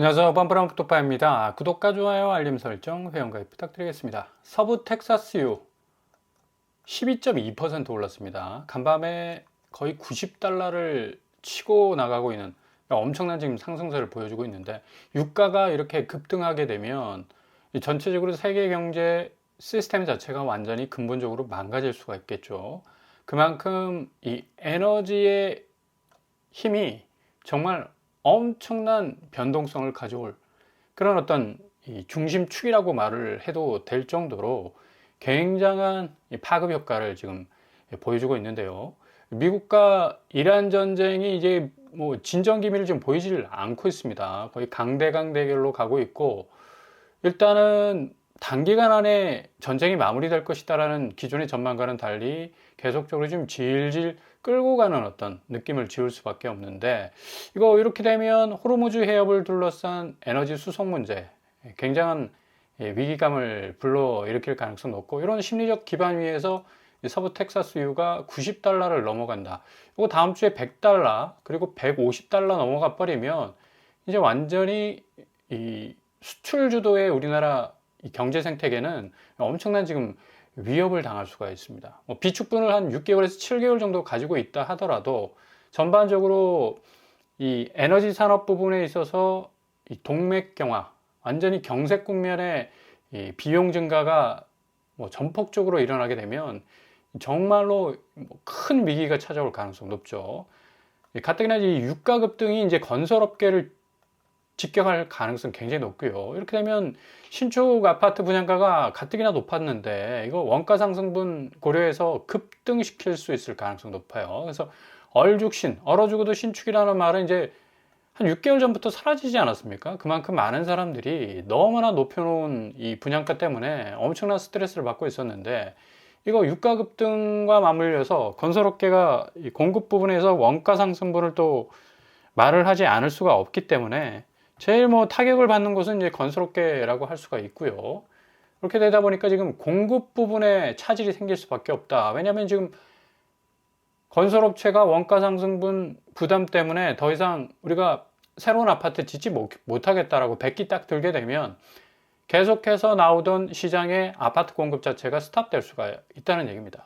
안녕하세요. 뻔뻔한 북토파입니다. 구독과 좋아요, 알림 설정, 회원가입 부탁드리겠습니다. 서부 텍사스유 12.2% 올랐습니다. 간밤에 거의 90달러를 치고 나가고 있는 엄청난 지금 상승세를 보여주고 있는데, 유가가 이렇게 급등하게 되면 전체적으로 세계 경제 시스템 자체가 완전히 근본적으로 망가질 수가 있겠죠. 그만큼 이 에너지의 힘이 정말 엄청난 변동성을 가져올 그런 어떤 이 중심축이라고 말을 해도 될 정도로 굉장한 파급 효과를 지금 보여주고 있는데요. 미국과 이란 전쟁이 이제 뭐 진정 기미를 좀 보이질 않고 있습니다. 거의 강대강 대결로 가고 있고, 일단은 단기간 안에 전쟁이 마무리될 것이다라는 기존의 전망과는 달리 계속적으로 좀 질질 끌고 가는 어떤 느낌을 지울 수밖에 없는데, 이거 이렇게 되면 호르무즈 해협을 둘러싼 에너지 수송 문제, 굉장한 위기감을 불러일으킬 가능성이 높고, 이런 심리적 기반 위에서 서부 텍사스유가 90달러를 넘어간다. 이거 다음 주에 100달러 그리고 150달러 넘어가 버리면 이제 완전히 이 수출 주도의 우리나라 경제 생태계는 엄청난 지금 위협을 당할 수가 있습니다. 비축분을 한 6개월에서 7개월 정도 가지고 있다 하더라도 전반적으로 이 에너지 산업 부분에 있어서 이 동맥 경화, 완전히 경색 국면에 이 비용 증가가 전폭적으로 일어나게 되면 정말로 큰 위기가 찾아올 가능성이 높죠. 가뜩이나 이 유가 급등이 이제 건설업계를 직격할 가능성이 굉장히 높고요. 이렇게 되면 신축 아파트 분양가가 가뜩이나 높았는데 이거 원가 상승분 고려해서 급등시킬 수 있을 가능성이 높아요. 그래서 얼죽신, 얼어 죽어도 신축이라는 말은 이제 한 6개월 전부터 사라지지 않았습니까? 그만큼 많은 사람들이 너무나 높여놓은 이 분양가 때문에 엄청난 스트레스를 받고 있었는데, 이거 유가 급등과 맞물려서 건설업계가 이 공급 부분에서 원가 상승분을 또 말을 하지 않을 수가 없기 때문에 제일 타격을 받는 곳은 이제 건설업계라고 할 수가 있고요. 그렇게 되다 보니까 지금 공급 부분에 차질이 생길 수밖에 없다. 왜냐하면 지금 건설업체가 원가 상승분 부담 때문에 더 이상 우리가 새로운 아파트 짓지 못하겠다라고 백기 딱 들게 되면 계속해서 나오던 시장의 아파트 공급 자체가 스탑될 수가 있다는 얘기입니다.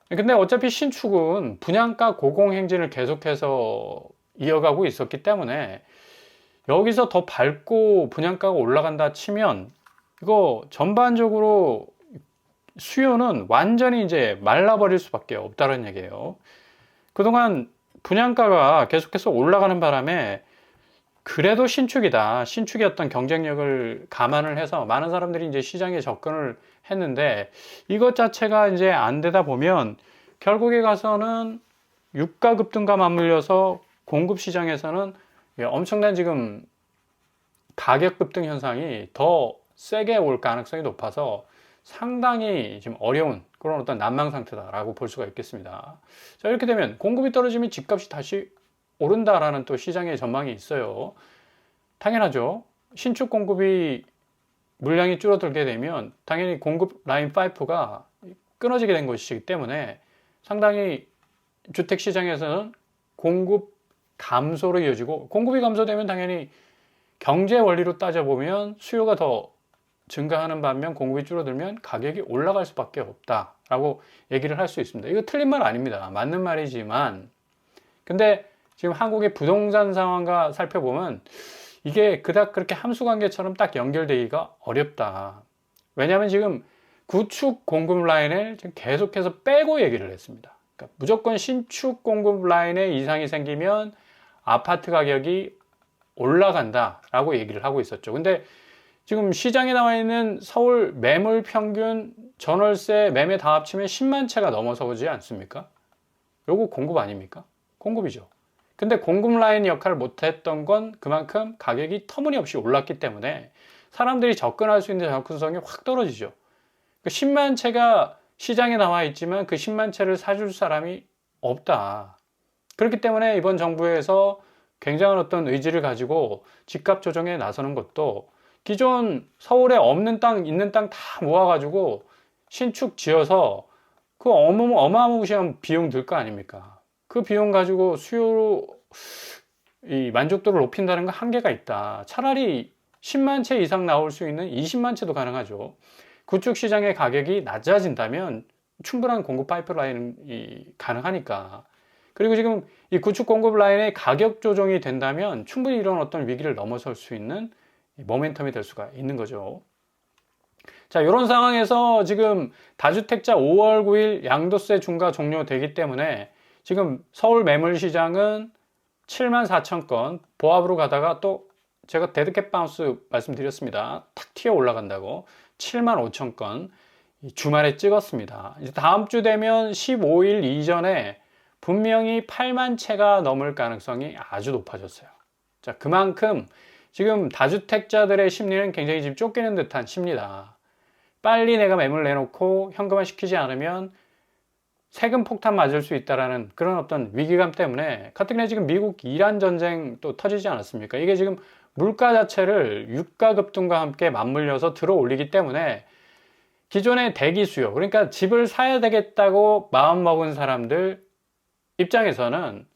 근데 어차피 신축은 분양가 고공행진을 계속해서 이어가고 있었기 때문에 여기서 더 밟고 분양가가 올라간다 치면 이거 전반적으로 수요는 완전히 이제 말라버릴 수밖에 없다는 얘기예요. 그동안 분양가가 계속해서 올라가는 바람에 그래도 신축이다, 신축의 어떤 경쟁력을 감안을 해서 많은 사람들이 이제 시장에 접근을 했는데, 이것 자체가 이제 안 되다 보면 결국에 가서는 유가 급등과 맞물려서 공급 시장에서는 엄청난 지금 가격 급등 현상이 더 세게 올 가능성이 높아서 상당히 지금 어려운 그런 어떤 난망 상태다라고 볼 수가 있겠습니다. 자, 이렇게 되면 공급이 떨어지면 집값이 다시 오른다라는 또 시장의 전망이 있어요. 당연하죠. 신축 공급이 물량이 줄어들게 되면 당연히 공급 라인 파이프가 끊어지게 된 것이기 때문에 상당히 주택 시장에서는 공급 감소로 이어지고, 공급이 감소되면 당연히 경제 원리로 따져보면 수요가 더 증가하는 반면 공급이 줄어들면 가격이 올라갈 수밖에 없다라고 얘기를 할 수 있습니다. 이거 틀린 말 아닙니다. 맞는 말이지만, 근데 지금 한국의 부동산 상황과 살펴보면 이게 그닥 그렇게 함수관계처럼 딱 연결되기가 어렵다. 왜냐하면 지금 구축 공급 라인을 지금 계속해서 빼고 얘기를 했습니다. 그러니까 무조건 신축 공급 라인에 이상이 생기면 아파트 가격이 올라간다라고 얘기를 하고 있었죠. 근데 지금 시장에 나와 있는 서울 매물 평균 전월세 매매 다 합치면 10만 채가 넘어서지 않습니까? 요거 공급 아닙니까? 공급이죠. 근데 공급 라인 역할을 못했던 건 그만큼 가격이 터무니없이 올랐기 때문에 사람들이 접근할 수 있는 접근성이 확 떨어지죠. 10만 채가 시장에 나와 있지만 그 10만 채를 사줄 사람이 없다. 그렇기 때문에 이번 정부에서 굉장한 어떤 의지를 가지고 집값 조정에 나서는 것도, 기존 서울에 없는 땅, 있는 땅 다 모아가지고 신축 지어서 그 어마무시한 비용 들 거 아닙니까? 그 비용 가지고 수요로 이 만족도를 높인다는 건 한계가 있다. 차라리 10만 채 이상 나올 수 있는 20만 채도 가능하죠. 구축 시장의 가격이 낮아진다면 충분한 공급 파이프라인이 가능하니까. 그리고 지금 이 구축 공급 라인의 가격 조정이 된다면 충분히 이런 어떤 위기를 넘어설 수 있는 모멘텀이 될 수가 있는 거죠. 자, 이런 상황에서 지금 다주택자 5월 9일 양도세 중과 종료되기 때문에 지금 서울 매물 시장은 7만 4천 건 보합으로 가다가 또 제가 데드캣 바운스 말씀드렸습니다. 탁 튀어 올라간다고 7만 5천 건 주말에 찍었습니다. 이제 다음 주 되면 15일 이전에 분명히 8만 채가 넘을 가능성이 아주 높아졌어요. 자, 그만큼 지금 다주택자들의 심리는 굉장히 지금 쫓기는 듯한 심리다. 빨리 내가 매물 내놓고 현금화 시키지 않으면 세금 폭탄 맞을 수 있다라는 그런 어떤 위기감 때문에 가뜩이나 지금 미국 이란 전쟁 또 터지지 않았습니까? 이게 지금 물가 자체를 유가 급등과 함께 맞물려서 들어 올리기 때문에 기존의 대기 수요, 그러니까 집을 사야 되겠다고 마음먹은 사람들 입장에서는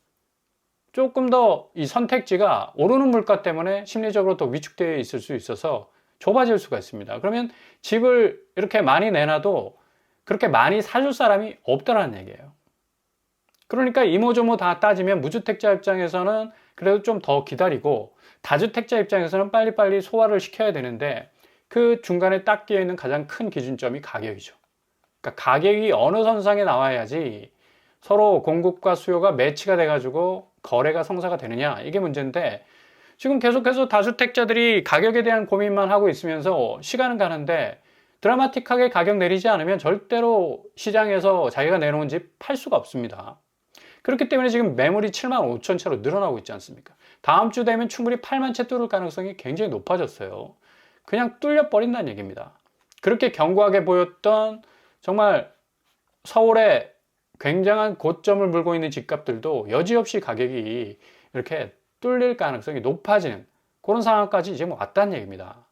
조금 더 이 선택지가 오르는 물가 때문에 심리적으로 더 위축되어 있을 수 있어서 좁아질 수가 있습니다. 그러면 집을 이렇게 많이 내놔도 그렇게 많이 사줄 사람이 없다라는 얘기예요. 그러니까 이모저모 다 따지면 무주택자 입장에서는 그래도 좀 더 기다리고 다주택자 입장에서는 빨리빨리 소화를 시켜야 되는데 그 중간에 딱 끼어 있는 가장 큰 기준점이 가격이죠. 그러니까 가격이 어느 선상에 나와야지 서로 공급과 수요가 매치가 돼가지고 거래가 성사가 되느냐, 이게 문제인데 지금 계속해서 다주택자들이 가격에 대한 고민만 하고 있으면서 시간은 가는데 드라마틱하게 가격 내리지 않으면 절대로 시장에서 자기가 내놓은 집 팔 수가 없습니다. 그렇기 때문에 지금 매물이 7만 5천 채로 늘어나고 있지 않습니까? 다음 주 되면 충분히 8만 채 뚫을 가능성이 굉장히 높아졌어요. 그냥 뚫려 버린다는 얘기입니다. 그렇게 견고하게 보였던 정말 서울의 굉장한 고점을 물고 있는 집값들도 여지없이 가격이 이렇게 뚫릴 가능성이 높아지는 그런 상황까지 지금 왔다는 얘기입니다.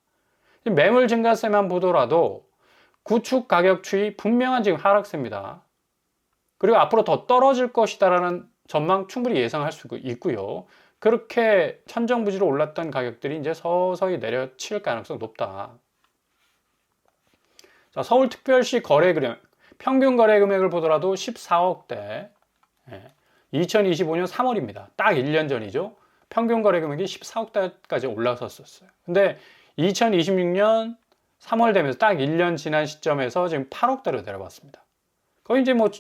매물 증가세만 보더라도 구축 가격 추이 분명한 지금 하락세입니다. 그리고 앞으로 더 떨어질 것이다라는 전망 충분히 예상할 수 있고요. 그렇게 천정부지로 올랐던 가격들이 이제 서서히 내려칠 가능성 높다. 자, 서울특별시 거래 금액, 평균 거래 금액을 보더라도 14억대. 2025년 3월입니다. 딱 1년 전이죠. 평균 거래 금액이 14억대까지 올라섰었어요. 근데 2026년 3월 되면서 딱 1년 지난 시점에서 지금 8억대로 내려봤습니다. 거의 이제 뭐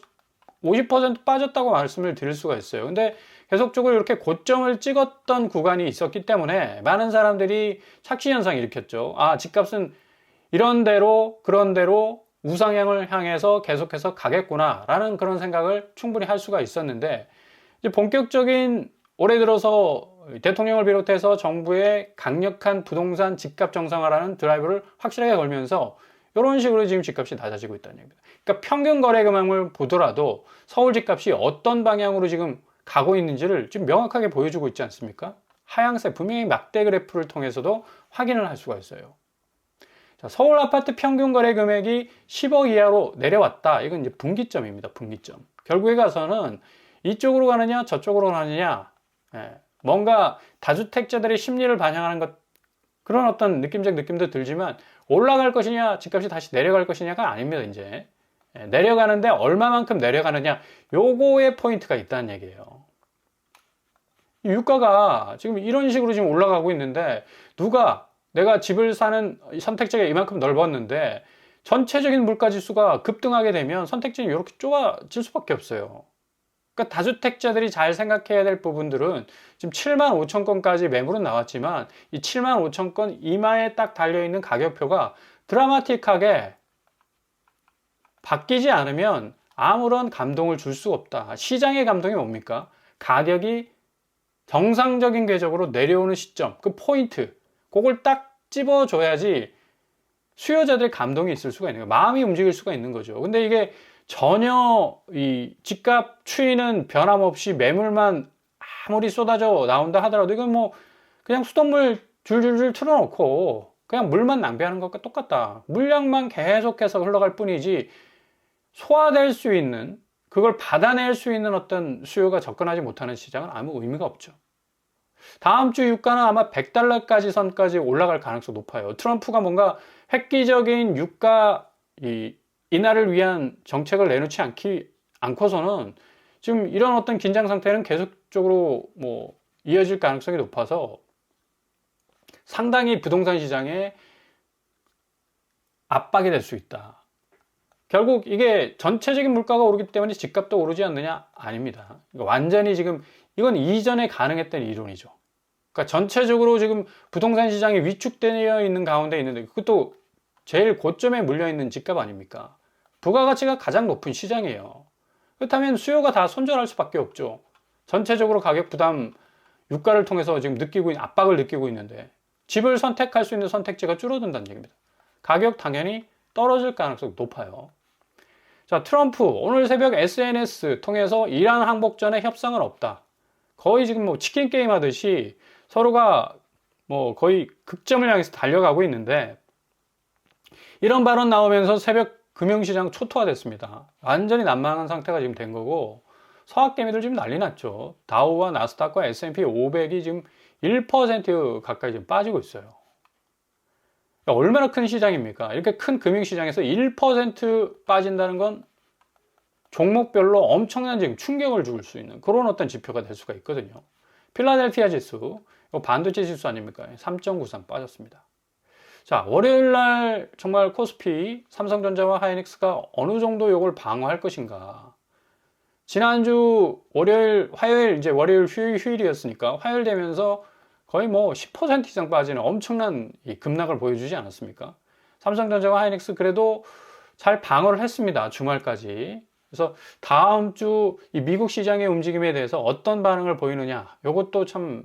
50% 빠졌다고 말씀을 드릴 수가 있어요. 근데 계속적으로 이렇게 고점을 찍었던 구간이 있었기 때문에 많은 사람들이 착시 현상을 일으켰죠. 아, 집값은 이런 대로 그런 대로 우상향을 향해서 계속해서 가겠구나 라는 그런 생각을 충분히 할 수가 있었는데 이제 본격적인 올해 들어서 대통령을 비롯해서 정부의 강력한 부동산 집값 정상화라는 드라이브를 확실하게 걸면서 이런 식으로 지금 집값이 낮아지고 있다는 얘기입니다. 그러니까 평균 거래 금액을 보더라도 서울 집값이 어떤 방향으로 지금 가고 있는지를 지금 명확하게 보여주고 있지 않습니까? 하향세, 분명히 막대 그래프를 통해서도 확인을 할 수가 있어요. 자, 서울 아파트 평균 거래 금액이 10억 이하로 내려왔다. 이건 이제 분기점입니다. 분기점. 결국에 가서는 이쪽으로 가느냐 저쪽으로 가느냐, 뭔가 다주택자들의 심리를 반영하는 것, 그런 어떤 느낌적 느낌도 들지만 올라갈 것이냐 집값이 다시 내려갈 것이냐가 아닙니다. 이제 내려가는데 얼마만큼 내려가느냐, 요거에 포인트가 있다는 얘기예요. 유가가 지금 이런 식으로 지금 올라가고 있는데 누가 내가 집을 사는 선택지가 이만큼 넓었는데 전체적인 물가 지수가 급등하게 되면 선택지는 이렇게 좁아질 수밖에 없어요. 그러니까 다주택자들이 잘 생각해야 될 부분들은 지금 7만 5천 건까지 매물은 나왔지만 이 7만 5천 건 이마에 딱 달려있는 가격표가 드라마틱하게 바뀌지 않으면 아무런 감동을 줄 수가 없다. 시장의 감동이 뭡니까? 가격이 정상적인 궤적으로 내려오는 시점, 그 포인트, 그걸 딱 집어줘야지 수요자들의 감동이 있을 수가 있는 거예요. 마음이 움직일 수가 있는 거죠. 근데 이게 전혀 이 집값 추이는 변함없이 매물만 아무리 쏟아져 나온다 하더라도 이건 뭐 그냥 수돗물 줄줄줄 틀어놓고 그냥 물만 낭비하는 것과 똑같다. 물량만 계속해서 흘러갈 뿐이지 소화될 수 있는, 그걸 받아낼 수 있는 어떤 수요가 접근하지 못하는 시장은 아무 의미가 없죠. 다음 주 유가는 아마 100달러까지 선까지 올라갈 가능성이 높아요. 트럼프가 뭔가 획기적인 유가 인하를 위한 정책을 내놓지 않고서는 지금 이런 어떤 긴장 상태는 계속적으로 뭐 이어질 가능성이 높아서 상당히 부동산 시장에 압박이 될 수 있다. 결국 이게 전체적인 물가가 오르기 때문에 집값도 오르지 않느냐? 아닙니다. 완전히 지금 이건 이전에 가능했던 이론이죠. 그러니까 전체적으로 지금 부동산 시장이 위축되어 있는 가운데 있는데 그것도 제일 고점에 물려 있는 집값 아닙니까? 부가가치가 가장 높은 시장이에요. 그렇다면 수요가 다 손절할 수밖에 없죠. 전체적으로 가격 부담 유가를 통해서 지금 압박을 느끼고 있는데 집을 선택할 수 있는 선택지가 줄어든다는 얘기입니다. 가격 당연히 떨어질 가능성이 높아요. 자, 트럼프 오늘 새벽 SNS 통해서 이란 항복 전에 협상은 없다. 거의 지금 뭐 치킨 게임 하듯이 서로가 뭐 거의 극점을 향해서 달려가고 있는데 이런 발언 나오면서 새벽 금융시장 초토화됐습니다. 완전히 난망한 상태가 지금 된 거고 서학개미들 지금 난리 났죠. 다우와 나스닥과 S&P 500이 지금 1% 가까이 지금 빠지고 있어요. 얼마나 큰 시장입니까? 이렇게 큰 금융시장에서 1% 빠진다는 건 종목별로 엄청난 지금 충격을 줄 수 있는 그런 어떤 지표가 될 수가 있거든요. 필라델피아 지수, 반도체 지수 아닙니까? 3.93 빠졌습니다. 자, 월요일 날 정말 코스피, 삼성전자와 하이닉스가 어느 정도 이걸 방어할 것인가? 지난주 화요일 이제 월요일 휴일이었으니까 화요일 되면서 거의 뭐 10% 이상 빠지는 엄청난 급락을 보여주지 않았습니까? 삼성전자와 하이닉스 그래도 잘 방어를 했습니다. 주말까지. 그래서 다음 주 이 미국 시장의 움직임에 대해서 어떤 반응을 보이느냐, 이것도 참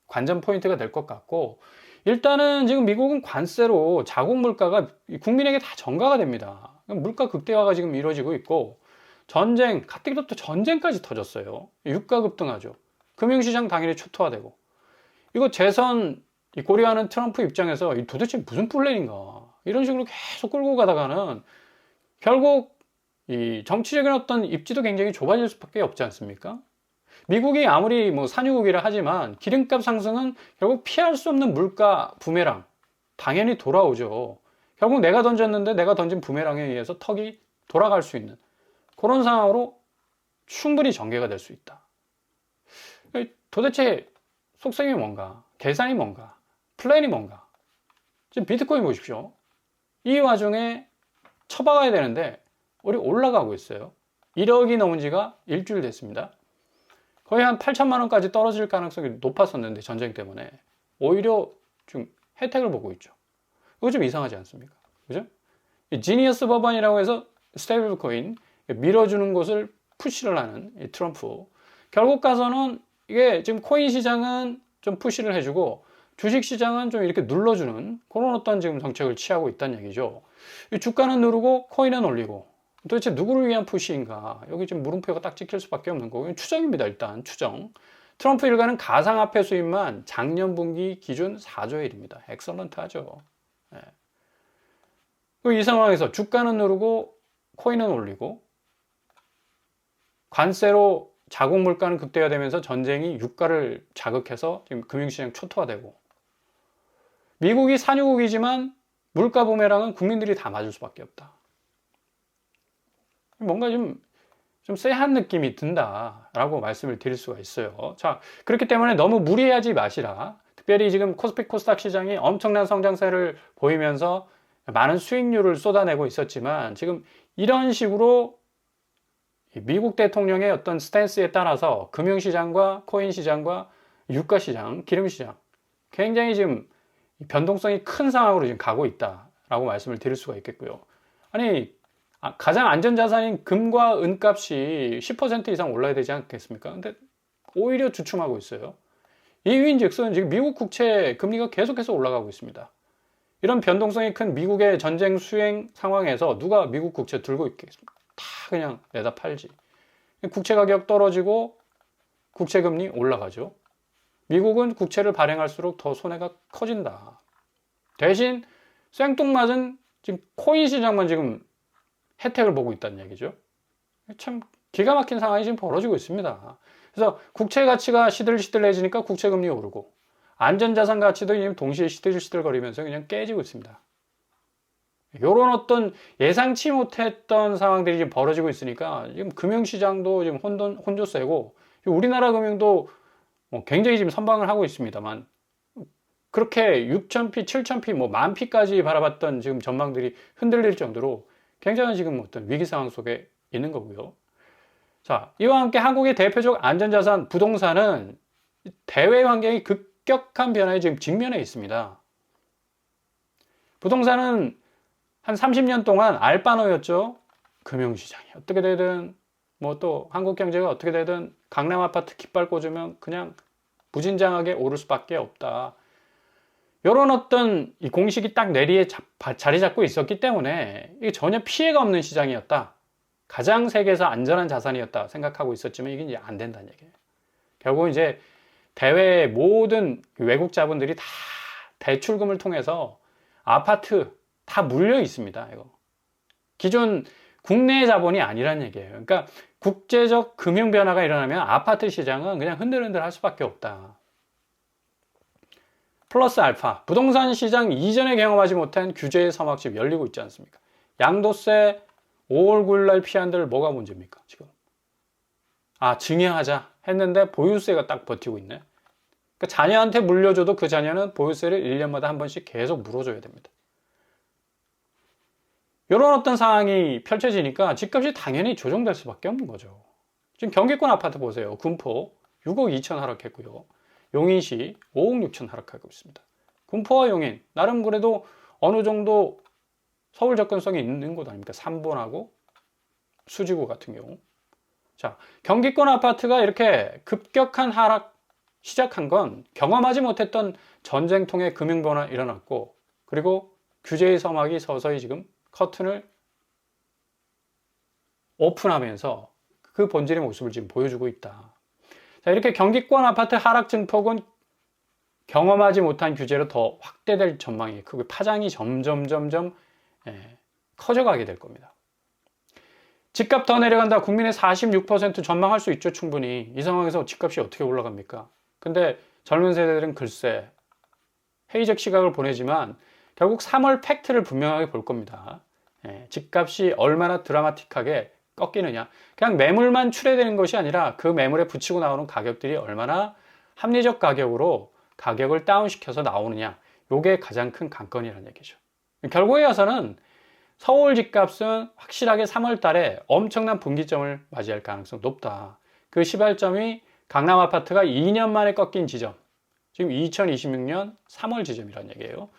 관전 포인트가 될 것 같고, 일단은 지금 미국은 관세로 자국 물가가 국민에게 다 전가가 됩니다. 물가 극대화가 지금 이루어지고 있고, 가뜩이나 또 전쟁까지 터졌어요. 유가 급등하죠. 금융시장 당연히 초토화되고. 이거 재선 고려하는 트럼프 입장에서 도대체 무슨 플랜인가 이런 식으로 계속 끌고 가다가는 결국 이 정치적인 어떤 입지도 굉장히 좁아질 수밖에 없지 않습니까? 미국이 아무리 뭐 산유국이라 하지만 기름값 상승은 결국 피할 수 없는 물가 부메랑 당연히 돌아오죠. 결국 내가 던졌는데 내가 던진 부메랑에 의해서 턱이 돌아갈 수 있는 그런 상황으로 충분히 전개가 될 수 있다. 도대체 속셈이 뭔가, 계산이 뭔가, 플랜이 뭔가. 지금 비트코인 보십시오. 이 와중에 쳐박아야 되는데 우리 올라가고 있어요. 1억이 넘은 지가 일주일 됐습니다. 거의 한 8천만 원까지 떨어질 가능성이 높았었는데 전쟁 때문에 오히려 좀 혜택을 보고 있죠. 이거 좀 이상하지 않습니까? 그죠? 지니어스 법안이라고 해서 스테이블 코인 밀어주는 곳을 푸시를 하는 이 트럼프. 결국 가서는 이게 지금 코인 시장은 좀 푸시를 해주고 주식 시장은 좀 이렇게 눌러주는 그런 어떤 지금 정책을 취하고 있다는 얘기죠. 이 주가는 누르고 코인은 올리고 도대체 누구를 위한 푸시인가? 여기 지금 물음표가 딱 찍힐 수밖에 없는 거고 추정입니다. 일단 추정. 트럼프 일가는 가상화폐 수입만 작년 분기 기준 4조의 1입니다. 엑설런트 하죠. 네. 이 상황에서 주가는 누르고 코인은 올리고 관세로 자국 물가는 극대화되면서 전쟁이 유가를 자극해서 지금 금융시장 초토화되고 미국이 산유국이지만 물가 부메랑은 국민들이 다 맞을 수밖에 없다. 뭔가 좀 쎄한 느낌이 든다라고 말씀을 드릴 수가 있어요. 자, 그렇기 때문에 너무 무리하지 마시라. 특별히 지금 코스피 코스닥 시장이 엄청난 성장세를 보이면서 많은 수익률을 쏟아내고 있었지만 지금 이런 식으로 미국 대통령의 어떤 스탠스에 따라서 금융시장과 코인시장과 유가시장, 기름시장 굉장히 지금 변동성이 큰 상황으로 지금 가고 있다라고 말씀을 드릴 수가 있겠고요. 아니 가장 안전자산인 금과 은값이 10% 이상 올라야 되지 않겠습니까? 근데 오히려 주춤하고 있어요. 이유인즉슨 지금 미국 국채 금리가 계속해서 올라가고 있습니다. 이런 변동성이 큰 미국의 전쟁 수행 상황에서 누가 미국 국채 들고 있겠습니까? 다 그냥 내다 팔지. 국채 가격 떨어지고 국채 금리 올라가죠. 미국은 국채를 발행할수록 더 손해가 커진다. 대신 생뚱맞은 지금 코인 시장만 지금 혜택을 보고 있다는 얘기죠. 참 기가 막힌 상황이 지금 벌어지고 있습니다. 그래서 국채 가치가 시들시들해지니까 국채 금리 오르고 안전자산 가치도 지금 동시에 시들시들거리면서 그냥 깨지고 있습니다. 이런 어떤 예상치 못했던 상황들이 지금 벌어지고 있으니까 지금 금융시장도 지금 혼조세고 우리나라 금융도 굉장히 지금 선방을 하고 있습니다만 그렇게 6,000피, 7,000피, 뭐 10,000피까지 바라봤던 지금 전망들이 흔들릴 정도로 굉장한 지금 어떤 위기 상황 속에 있는 거고요. 자, 이와 함께 한국의 대표적 안전자산 부동산은 대외 환경이 급격한 변화에 지금 직면해 있습니다. 부동산은 한 30년 동안 알바노였죠. 금융시장이 어떻게 되든 뭐 또 한국 경제가 어떻게 되든 강남 아파트 깃발 꽂으면 그냥 무진장하게 오를 수밖에 없다. 이런 어떤 이 공식이 딱 내리에 자리 잡고 있었기 때문에 이게 전혀 피해가 없는 시장이었다. 가장 세계에서 안전한 자산이었다 생각하고 있었지만 이게 이제 안 된다는 얘기예요. 결국 이제 대외의 모든 외국 자본들이 다 대출금을 통해서 아파트 다 물려 있습니다. 이거 기존 국내 자본이 아니란 얘기예요. 그러니까 국제적 금융 변화가 일어나면 아파트 시장은 그냥 흔들흔들 할 수밖에 없다. 플러스 알파, 부동산 시장 이전에 경험하지 못한 규제의 서막이 지금 열리고 있지 않습니까? 양도세 5월 9일 날 피한들 뭐가 문제입니까? 지금 증여하자 했는데 보유세가 딱 버티고 있네. 그러니까 자녀한테 물려줘도 그 자녀는 보유세를 1년마다 한 번씩 계속 물어줘야 됩니다. 이런 어떤 상황이 펼쳐지니까 집값이 당연히 조정될 수밖에 없는 거죠. 지금 경기권 아파트 보세요. 군포 6억 2천 하락했고요. 용인시 5억 6천 하락하고 있습니다. 군포와 용인 나름 그래도 어느 정도 서울 접근성이 있는 곳 아닙니까? 삼본하고 수지구 같은 경우. 자, 경기권 아파트가 이렇게 급격한 하락 시작한 건 경험하지 못했던 전쟁통의 금융 변화 일어났고 그리고 규제의 서막이 서서히 지금 커튼을 오픈하면서 그 본질의 모습을 지금 보여주고 있다. 자, 이렇게 경기권 아파트 하락 증폭은 경험하지 못한 규제로 더 확대될 전망이 크고 파장이 점점 커져가게 될 겁니다. 집값 더 내려간다. 국민의 46% 전망할 수 있죠. 충분히. 이 상황에서 집값이 어떻게 올라갑니까? 근데 젊은 세대들은 글쎄 회의적 시각을 보내지만 결국 3월 팩트를 분명하게 볼 겁니다. 집값이 얼마나 드라마틱하게 꺾이느냐. 그냥 매물만 출회되는 것이 아니라 그 매물에 붙이고 나오는 가격들이 얼마나 합리적 가격으로 가격을 다운시켜서 나오느냐. 이게 가장 큰 관건이라는 얘기죠. 결국에 와서는 서울 집값은 확실하게 3월 달에 엄청난 분기점을 맞이할 가능성이 높다. 그 시발점이 강남 아파트가 2년 만에 꺾인 지점. 지금 2026년 3월 지점이라는 얘기예요.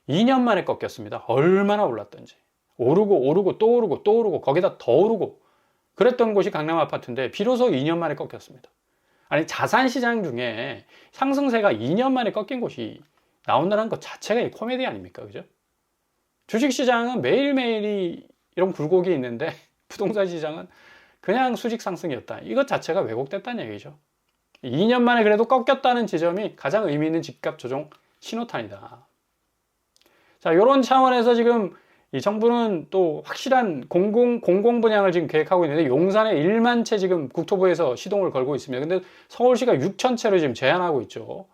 2년 만에 꺾였습니다. 얼마나 올랐던지. 오르고 또 오르고 거기다 더 오르고 그랬던 곳이 강남 아파트인데 비로소 2년 만에 꺾였습니다. 아니 자산시장 중에 상승세가 2년 만에 꺾인 곳이 나온다는 것 자체가 코미디 아닙니까? 그죠? 주식시장은 매일매일이 이런 굴곡이 있는데 부동산 시장은 그냥 수직 상승이었다. 이것 자체가 왜곡됐다는 얘기죠. 2년 만에 그래도 꺾였다는 지점이 가장 의미 있는 집값 조정 신호탄이다. 자, 이런 차원에서 지금 이 정부는 또 확실한 공공 분양을 지금 계획하고 있는데 용산에 1만 채 지금 국토부에서 시동을 걸고 있습니다. 근데 서울시가 6천 채로 지금 제한하고 있죠.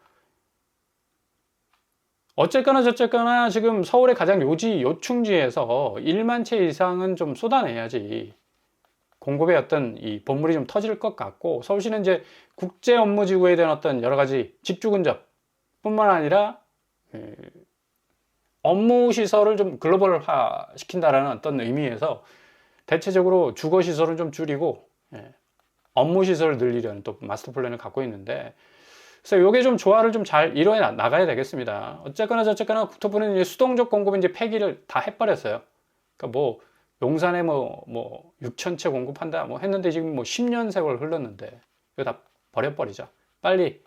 어쨌거나 저쨌거나 지금 서울의 가장 요충지에서 1만 채 이상은 좀 쏟아내야지 공급의 어떤 이 본물이 좀 터질 것 같고 서울시는 이제 국제 업무지구에 대한 어떤 여러 가지 집주 근접 뿐만 아니라 업무 시설을 좀 글로벌화 시킨다라는 어떤 의미에서 대체적으로 주거 시설은 좀 줄이고 업무 시설을 늘리려는 또 마스터 플랜을 갖고 있는데 그래서 이게 좀 조화를 좀 잘 이뤄내 나가야 되겠습니다. 어쨌거나 저쨌거나 국토부는 이제 수동적 공급 이제 폐기를 다 해버렸어요. 그러니까 뭐 용산에 뭐 6천 채 공급한다 뭐 했는데 지금 뭐 10년 세월 흘렀는데 이거 다 버려버리자. 빨리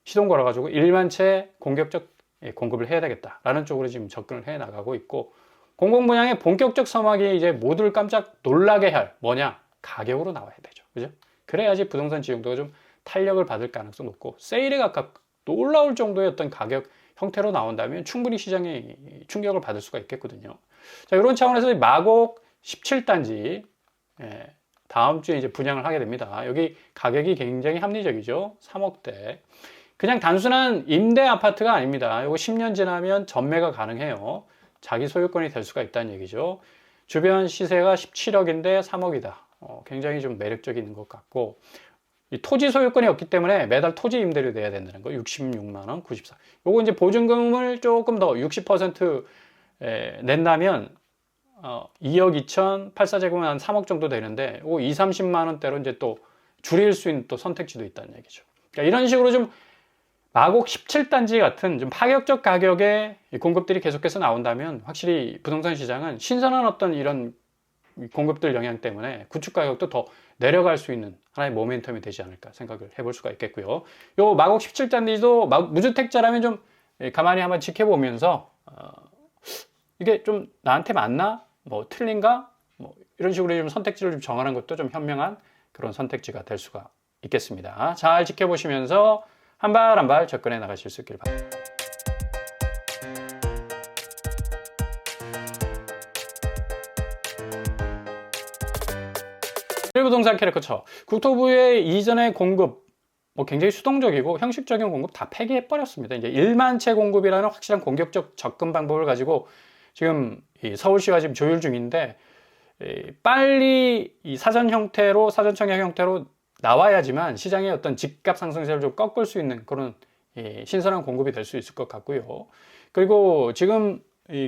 시동 걸어가지고 1만 채 공격적 공급을 해야 되겠다라는 쪽으로 지금 접근을 해 나가고 있고 공공분양의 본격적 서막이 이제 모두를 깜짝 놀라게 할 뭐냐 가격으로 나와야 되죠. 그죠? 그래야지 부동산 지형도가 좀 탄력을 받을 가능성 높고 세일에 가깝고 놀라울 정도의 어떤 가격 형태로 나온다면 충분히 시장에 충격을 받을 수가 있겠거든요. 자, 이런 차원에서 마곡 17단지 다음 주에 이제 분양을 하게 됩니다. 여기 가격이 굉장히 합리적이죠. 3억대. 그냥 단순한 임대 아파트가 아닙니다. 이거 10년 지나면 전매가 가능해요. 자기 소유권이 될 수가 있다는 얘기죠. 주변 시세가 17억인데 3억이다. 굉장히 좀 매력적인 것 같고, 이 토지 소유권이 없기 때문에 매달 토지 임대료 내야 된다는 거. 66만 원, 94. 요거 이제 보증금을 조금 더 60% 낸다면 2억 2천, 84제곱은 한 3억 정도 되는데, 요거 2, 30만 원대로 이제 또 줄일 수 있는 또 선택지도 있다는 얘기죠. 그러니까 이런 식으로 좀 마곡 17단지 같은 좀 파격적 가격의 공급들이 계속해서 나온다면 확실히 부동산 시장은 신선한 어떤 이런 공급들 영향 때문에 구축 가격도 더 내려갈 수 있는 하나의 모멘텀이 되지 않을까 생각을 해볼 수가 있겠고요. 요 마곡 17단지도 무주택자라면 좀 가만히 한번 지켜보면서 이게 좀 나한테 맞나? 뭐 틀린가? 뭐 이런 식으로 좀 선택지를 좀 정하는 것도 좀 현명한 그런 선택지가 될 수가 있겠습니다. 잘 지켜보시면서 한 발 한 발 접근해 나가실 수 있길 바랍니다. 부동산 캐릭터처 국토부의 이전의 공급 굉장히 수동적이고 형식적인 공급 다 폐기해 버렸습니다. 이제 1만 채 공급이라는 확실한 공격적 접근 방법을 가지고 지금 서울시가 지금 조율 중인데, 빨리 이 사전 형태로, 사전 청약 형태로 나와야지만 시장의 어떤 집값 상승세를 좀 꺾을 수 있는 그런 신선한 공급이 될 수 있을 것 같고요. 그리고 지금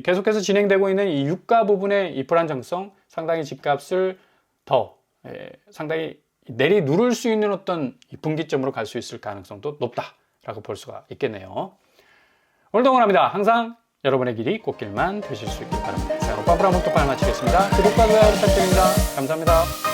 계속해서 진행되고 있는 이 유가 부분의 이 불안정성, 상당히 집값을 더 상당히 내리 누를 수 있는 어떤 분기점으로 갈 수 있을 가능성도 높다라고 볼 수가 있겠네요. 오늘도 응원합니다. 항상 여러분의 길이 꽃길만 되실 수 있길 바랍니다. 자, 오빠 브라운 톡방을 마치겠습니다. 구독과 좋아요 부탁드립니다. 감사합니다.